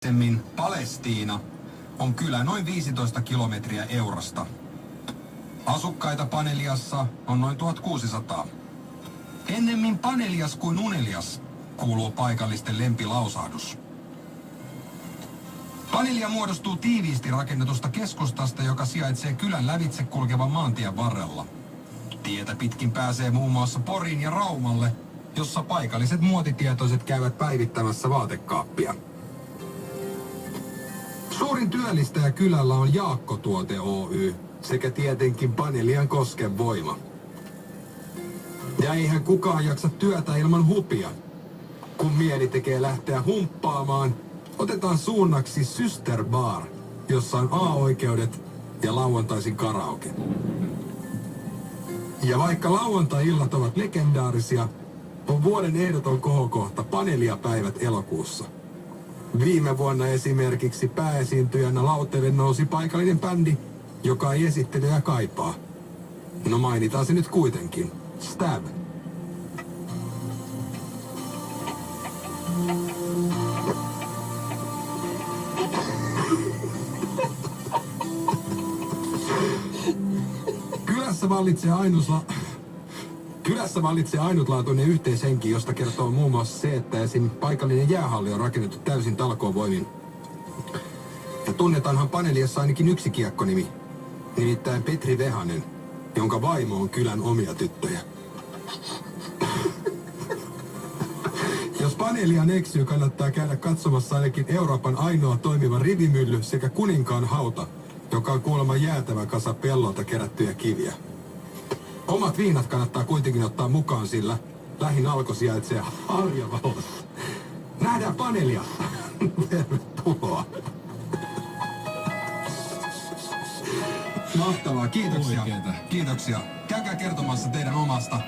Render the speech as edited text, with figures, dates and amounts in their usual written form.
Sitten Palestiina on kylä noin 15 kilometriä Eurosta. Asukkaita Paneliassa on noin 1600. Ennemmin Panelias kuin Unelias, kuuluu paikallisten lempilausahdus. Panelia muodostuu tiiviisti rakennetusta keskustasta, joka sijaitsee kylän lävitse kulkevan maantien varrella. Tietä pitkin pääsee muun muassa Poriin ja Raumalle, jossa paikalliset muotitietoiset käyvät päivittämässä vaatekaappia. Suurin työllistäjä kylällä on Jaakko-tuote Oy sekä tietenkin Panelian Koskenvoima. Ja eihän kukaan jaksa työtä ilman hupia. Kun mieli tekee lähteä humppaamaan, otetaan suunnaksi Syster Bar, jossa on A-oikeudet ja lauantaisin karaoke. Ja vaikka lauantai-illat ovat legendaarisia, on vuoden ehdoton kohokohta Panelia-päivät elokuussa. Viime vuonna esimerkiksi pääesiintyjänä lauteille nousi paikallinen bändi, joka ei esittelyä kaipaa. No mainitaan se nyt kuitenkin. Stab. Kylässä vallitsee ainutlaatuinen yhteishenki, josta kertoo muun muassa se, että esim. Paikallinen jäähalli on rakennettu täysin talkoovoimin. Ja tunnetaanhan Paneliassa ainakin yksi kiekkonimi, nimittäin Petri Vehanen, jonka vaimo on kylän omia tyttöjä. Jos Paneliaan eksyy, kannattaa käydä katsomassa ainakin Euroopan ainoa toimiva rivimylly sekä Kuninkaan hauta, joka on kuulemma jäätävä kasa pellolta kerättyjä kiviä. Omat viinat kannattaa kuitenkin ottaa mukaan, sillä lähin alko sijaitsee Harjavalossa. Nähdään Paneliassa. Tervetuloa. Mahtavaa, kiitoksia. Oikeeta. Kiitoksia. Käykää kertomassa teidän omasta